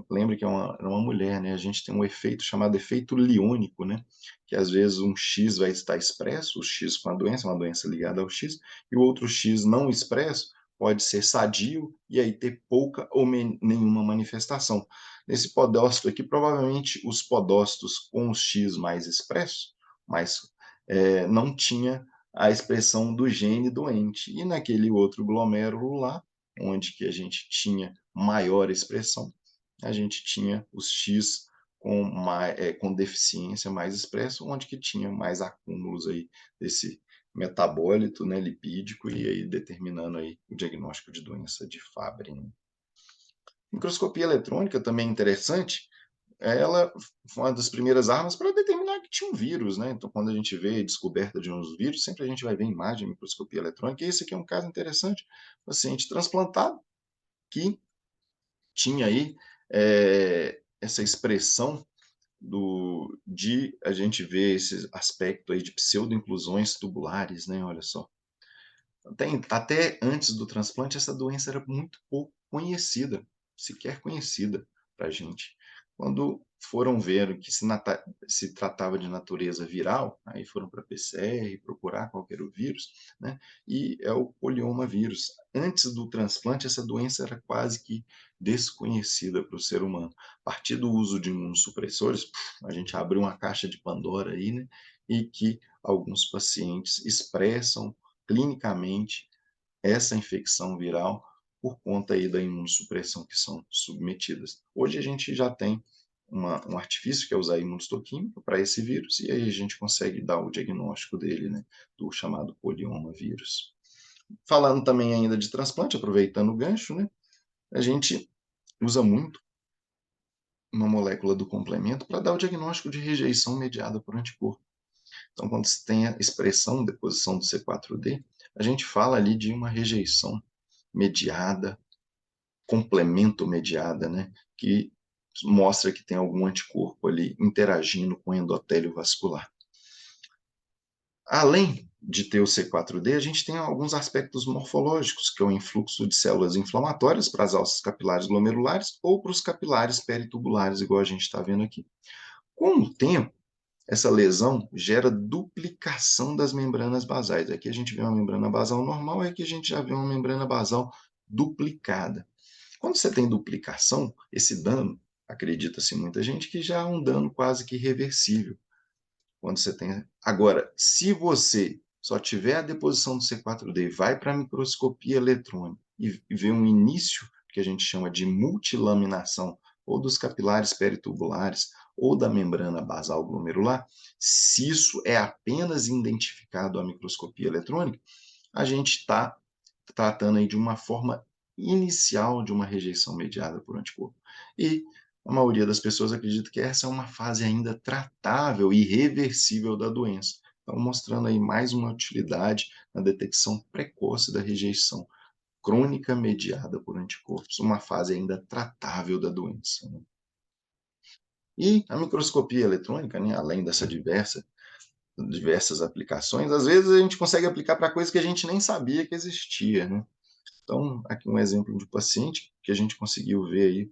Lembra que é uma mulher, né? A gente tem um efeito chamado efeito liônico, né? Que às vezes um X vai estar expresso, o X com a doença, uma doença ligada ao X, e o outro X não expresso pode ser sadio e aí ter pouca ou nenhuma manifestação. Nesse podócito aqui, provavelmente os podócitos com os X mais expressos, mas não tinha a expressão do gene doente. E naquele outro glomérulo lá, onde que a gente tinha maior expressão, a gente tinha os X com deficiência mais expresso, onde que tinha mais acúmulos aí desse metabólito, né, lipídico, e aí determinando aí o diagnóstico de doença de Fabry, né? Microscopia eletrônica também é interessante, ela foi uma das primeiras armas para determinar que tinha um vírus, né? Então, quando a gente vê a descoberta de uns vírus, sempre a gente vai ver imagem, microscopia eletrônica, e esse aqui é um caso interessante, paciente transplantado que tinha aí essa expressão de a gente ver esse aspecto aí de pseudo-inclusões tubulares, né? Olha só. Até antes do transplante, essa doença era muito pouco conhecida, sequer conhecida para a gente. Quando foram ver que se tratava de natureza viral, aí foram para a PCR procurar qual era o vírus, né? E é o polioma vírus. Antes do transplante, essa doença era quase que desconhecida para o ser humano. A partir do uso de imunossupressores, a gente abriu uma caixa de Pandora aí, né? E que alguns pacientes expressam clinicamente essa infecção viral por conta aí da imunossupressão que são submetidas. Hoje a gente já tem um artifício que é usar imunistoquímica para esse vírus e aí a gente consegue dar o diagnóstico dele, né, do chamado polioma vírus. Falando também ainda de transplante, aproveitando o gancho, né, a gente usa muito uma molécula do complemento para dar o diagnóstico de rejeição mediada por anticorpo. Então, quando se tem a expressão, deposição do C4D, a gente fala ali de uma rejeição mediada, complemento mediada, né? Que mostra que tem algum anticorpo ali interagindo com o endotélio vascular. Além de ter o C4D, a gente tem alguns aspectos morfológicos, que é o influxo de células inflamatórias para as alças capilares glomerulares ou para os capilares peritubulares, igual a gente está vendo aqui. Com o tempo, essa lesão gera duplicação das membranas basais. Aqui a gente vê uma membrana basal normal, e aqui a gente já vê uma membrana basal duplicada. Quando você tem duplicação, esse dano, acredita-se muita gente que já é um dano quase que irreversível. Quando você tem. Agora, se você só tiver a deposição do C4D, vai para a microscopia eletrônica e vê um início que a gente chama de multilaminação, ou dos capilares peritubulares, ou da membrana basal glomerular, se isso é apenas identificado à microscopia eletrônica, a gente está tratando aí de uma forma inicial de uma rejeição mediada por anticorpo. E a maioria das pessoas acredita que essa é uma fase ainda tratável e reversível da doença. Então, mostrando aí mais uma utilidade na detecção precoce da rejeição crônica mediada por anticorpos, uma fase ainda tratável da doença, né? E a microscopia eletrônica, né, além dessa diversas aplicações, às vezes a gente consegue aplicar para coisas que a gente nem sabia que existia, né? Então, aqui um exemplo de paciente que a gente conseguiu ver aí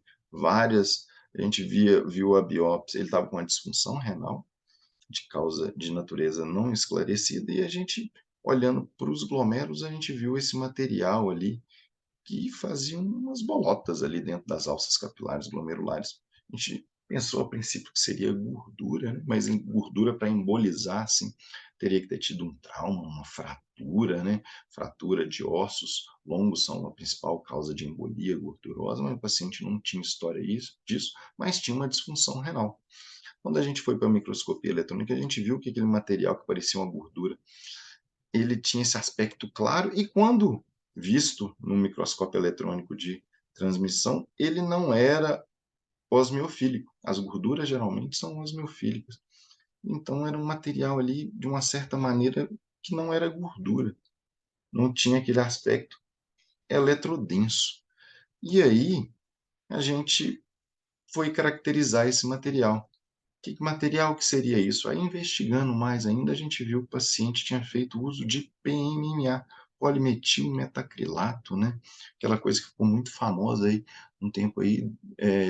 a gente viu a biópsia, ele estava com uma disfunção renal de causa de natureza não esclarecida e a gente, olhando para os glomérulos, a gente viu esse material ali que fazia umas bolotas ali dentro das alças capilares glomerulares. A gente pensou a princípio que seria gordura, né? Mas em gordura para embolizar, assim, teria que ter tido um trauma, uma fratura, né? Fratura de ossos longos são a principal causa de embolia gordurosa, mas o paciente não tinha história disso, mas tinha uma disfunção renal. Quando a gente foi para a microscopia eletrônica, a gente viu que aquele material que parecia uma gordura, ele tinha esse aspecto claro e quando visto no microscópio eletrônico de transmissão, ele não era osmiofílico. As gorduras geralmente são osmiofílicas. Então era um material ali, de uma certa maneira, que não era gordura, não tinha aquele aspecto eletrodenso. E aí a gente foi caracterizar esse material. Que material que seria isso? Aí, investigando mais ainda, a gente viu que o paciente tinha feito uso de PMMA, polimetilmetacrilato, né? Aquela coisa que ficou muito famosa aí, um tempo aí,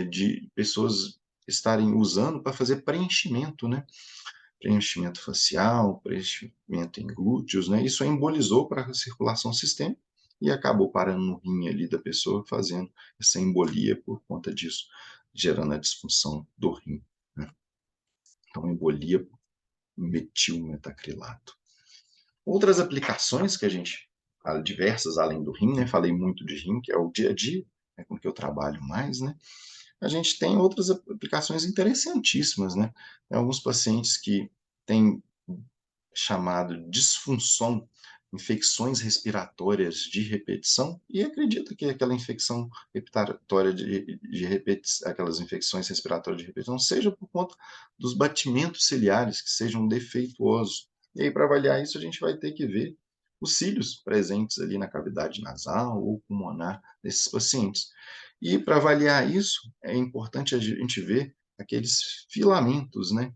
de pessoas estarem usando para fazer preenchimento, né? Preenchimento facial, preenchimento em glúteos, né? Isso embolizou para a circulação sistêmica e acabou parando no rim ali da pessoa, fazendo essa embolia por conta disso, gerando a disfunção do rim, né? Então, embolia por metilmetacrilato. Outras aplicações que a gente, diversas além do rim, né? Falei muito de rim, que é o dia a dia, é com que eu trabalho mais, né? A gente tem outras aplicações interessantíssimas, né? Tem alguns pacientes que têm chamado disfunção, infecções respiratórias de repetição, e acredita que aquela infecção respiratória de repetição, aquelas infecções respiratórias de repetição, seja por conta dos batimentos ciliares, que sejam defeituosos. E aí, para avaliar isso, a gente vai ter que ver os cílios presentes ali na cavidade nasal ou pulmonar desses pacientes. E para avaliar isso, é importante a gente ver aqueles filamentos, né,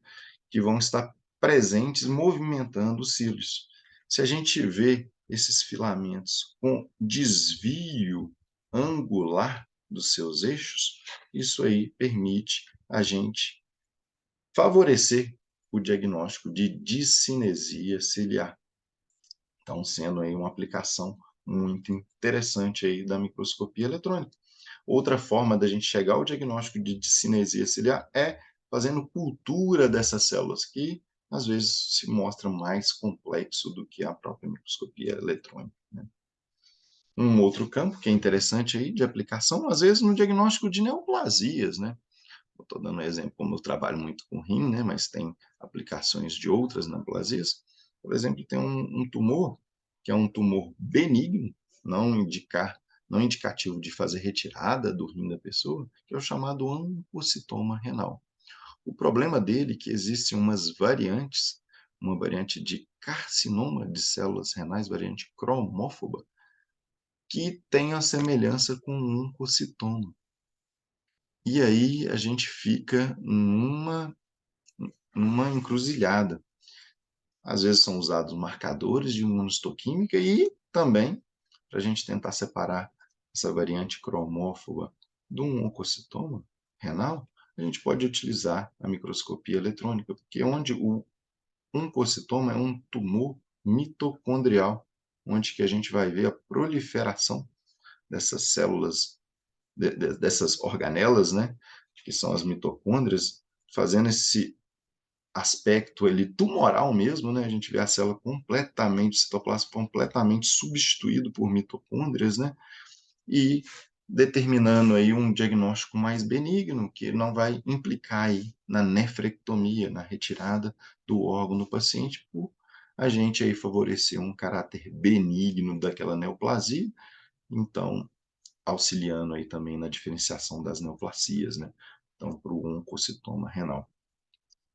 que vão estar presentes movimentando os cílios. Se a gente vê esses filamentos com desvio angular dos seus eixos, isso aí permite a gente favorecer o diagnóstico de discinesia ciliar. Então, sendo aí uma aplicação muito interessante aí da microscopia eletrônica. Outra forma da gente chegar ao diagnóstico de discinesia ciliar é fazendo cultura dessas células, que às vezes se mostra mais complexo do que a própria microscopia eletrônica, né? Um outro campo que é interessante aí de aplicação, às vezes no diagnóstico de neoplasias, né? Estou dando um exemplo, como eu trabalho muito com rim, né? Mas tem aplicações de outras neoplasias. Por exemplo, tem um tumor que é um tumor benigno, não indicativo de fazer retirada do rim da pessoa, que é o chamado oncocytoma renal. O problema dele é que existem umas variantes, uma variante de carcinoma de células renais, variante cromófoba, que tem a semelhança com um oncocitoma. E aí a gente fica numa encruzilhada. Às vezes são usados marcadores de imunohistoquímica e também, para a gente tentar separar essa variante cromófoba de um oncocitoma renal, a gente pode utilizar a microscopia eletrônica, porque onde o oncocitoma é um tumor mitocondrial, onde que a gente vai ver a proliferação dessas células, dessas organelas, né, que são as mitocôndrias, fazendo esse aspecto ali tumoral mesmo, né? A gente vê a célula completamente, o citoplasma completamente substituído por mitocôndrias, né? E determinando aí um diagnóstico mais benigno, que não vai implicar aí na nefrectomia, na retirada do órgão do paciente, por a gente aí favorecer um caráter benigno daquela neoplasia, então auxiliando aí também na diferenciação das neoplasias, né? Então, para o oncocitoma renal.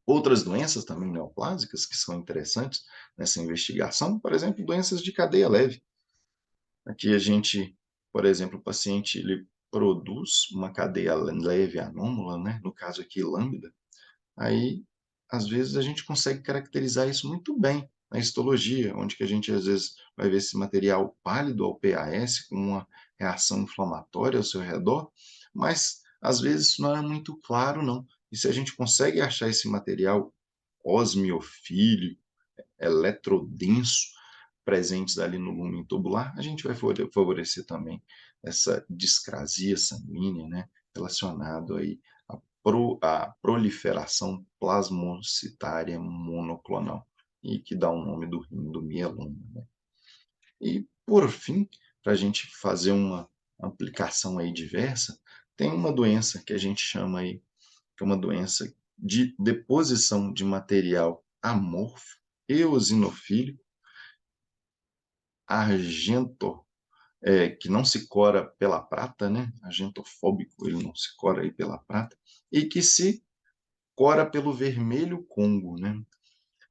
Outras doenças também neoplásicas que são interessantes nessa investigação, por exemplo, doenças de cadeia leve. Aqui a gente, por exemplo, o paciente ele produz uma cadeia leve anômala, né? No caso aqui, lambda. Aí, às vezes, a gente consegue caracterizar isso muito bem na histologia, onde que a gente, às vezes, vai ver esse material pálido ao PAS, com uma reação inflamatória ao seu redor, mas, às vezes, isso não é muito claro, não. E se a gente consegue achar esse material osmiofílico, eletrodenso, presentes ali no lumen tubular, a gente vai favorecer também essa discrasia sanguínea, né, relacionado aí à proliferação plasmocitária monoclonal, e que dá o nome do rim do mieloma, né? E, por fim, para a gente fazer uma aplicação aí diversa, tem uma doença que a gente chama aí, que é uma doença de deposição de material amorfo, eosinofílico, argento que não se cora pela prata, né, agentofóbico, ele não se cora aí pela prata, e que se cora pelo vermelho Congo, né.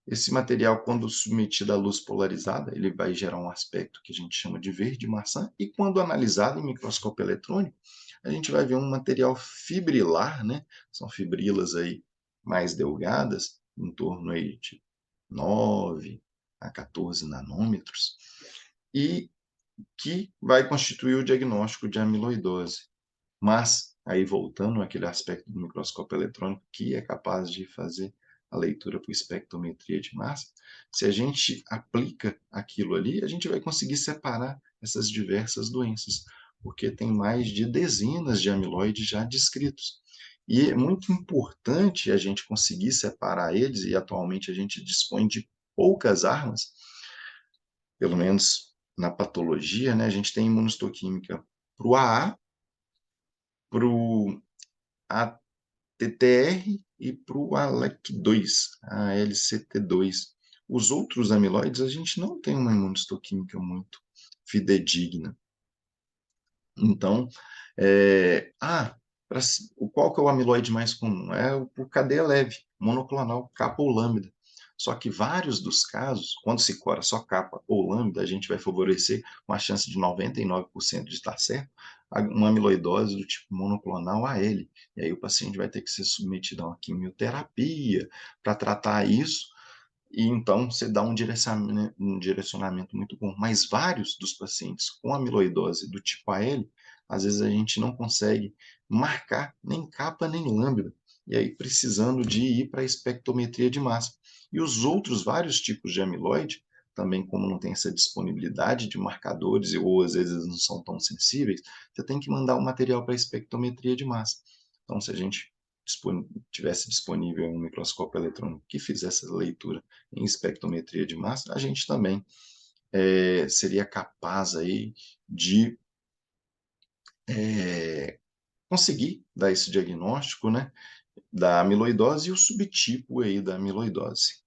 Esse material, quando submetido à luz polarizada, ele vai gerar um aspecto que a gente chama de verde maçã, e quando analisado em microscópio eletrônico, a gente vai ver um material fibrilar, né, são fibrilas aí mais delgadas, em torno aí de 9 a 14 nanômetros, e que vai constituir o diagnóstico de amiloidose. Mas, aí voltando àquele aspecto do microscópio eletrônico que é capaz de fazer a leitura por espectrometria de massa, se a gente aplica aquilo ali, a gente vai conseguir separar essas diversas doenças, porque tem mais de dezenas de amiloides já descritos. E é muito importante a gente conseguir separar eles, e atualmente a gente dispõe de poucas armas, pelo menos na patologia, né? A gente tem imunistoquímica para o AA, para o ATTR e para o ALEC2, ALCT2. Os outros amiloides, a gente não tem uma imunistoquímica muito fidedigna. Então, qual que é o amiloide mais comum? É o cadeia leve, monoclonal, capa ou lambda. Só que vários dos casos, quando se cora só capa ou lambda, a gente vai favorecer uma chance de 99% de estar certo, uma amiloidose do tipo monoclonal AL. E aí o paciente vai ter que ser submetido a uma quimioterapia para tratar isso, e então você dá um direcionamento muito bom. Mas vários dos pacientes com amiloidose do tipo AL, às vezes a gente não consegue marcar nem capa nem lambda, e aí precisando de ir para a espectrometria de massa. E os outros vários tipos de amiloide, também como não tem essa disponibilidade de marcadores, ou às vezes não são tão sensíveis, você tem que mandar o material para a espectrometria de massa. Então, se a gente tivesse disponível um microscópio eletrônico que fizesse essa leitura em espectrometria de massa, a gente também seria capaz aí de conseguir dar esse diagnóstico, né, da amiloidose e o subtipo aí da amiloidose.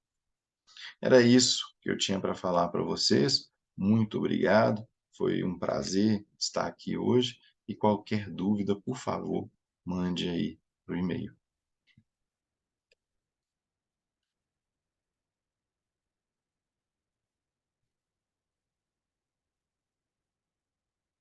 Era isso que eu tinha para falar para vocês. Muito obrigado. Foi um prazer estar aqui hoje. E qualquer dúvida, por favor, mande aí para o e-mail.